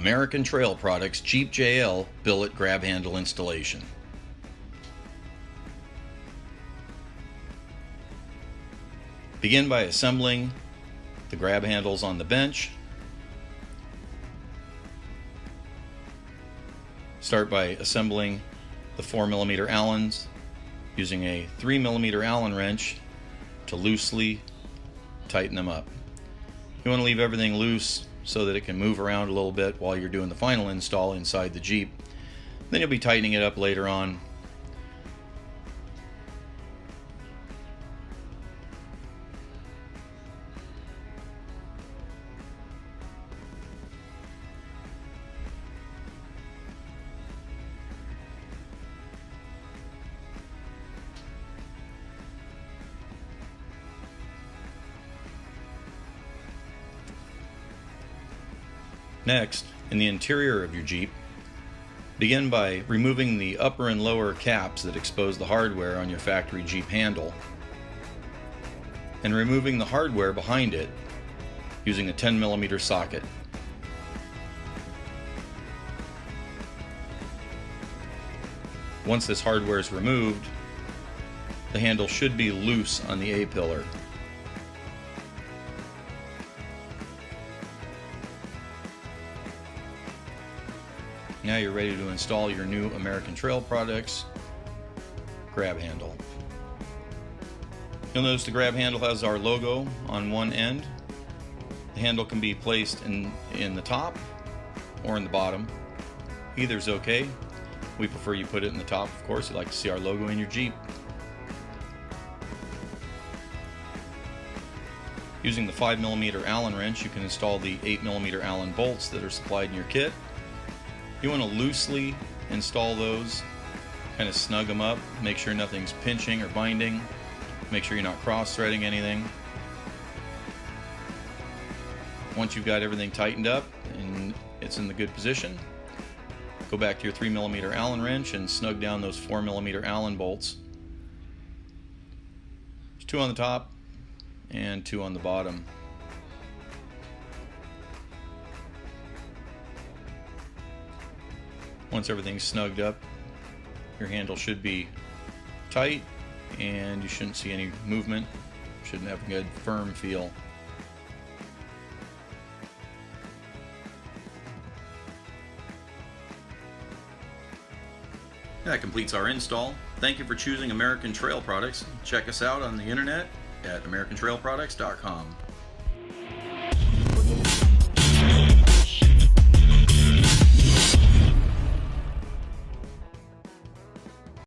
American Trail Products Jeep JL billet grab handle installation. Begin by assembling the grab handles on the bench. Start by assembling the 4mm Allens using a 3mm Allen wrench to loosely tighten them up. You want to leave everything loose so that it can move around a little bit while you're doing the final install inside the Jeep. Then you'll be tightening it up later on. Next, in the interior of your Jeep, begin by removing the upper and lower caps that expose the hardware on your factory Jeep handle, and removing the hardware behind it using a 10mm socket. Once this hardware is removed, the handle should be loose on the A-pillar. Now you're ready to install your new American Trail Products grab handle. You'll notice the grab handle has our logo on one end. The handle can be placed in the top or in the bottom. Either is okay. We prefer you put it in the top, of course. You'd like to see our logo in your Jeep. Using the 5mm Allen wrench, you can install the 8mm Allen bolts that are supplied in your kit. You want to loosely install those, kind of snug them up, make sure nothing's pinching or binding, make sure you're not cross-threading anything. Once you've got everything tightened up and it's in the good position, go back to your 3mm Allen wrench and snug down those 4mm Allen bolts. There's 2 on the top and 2 on the bottom. Once everything's snugged up, your handle should be tight and you shouldn't see any movement. Shouldn't have a good firm feel. That completes our install. Thank you for choosing American Trail Products. Check us out on the internet at americantrailproducts.com.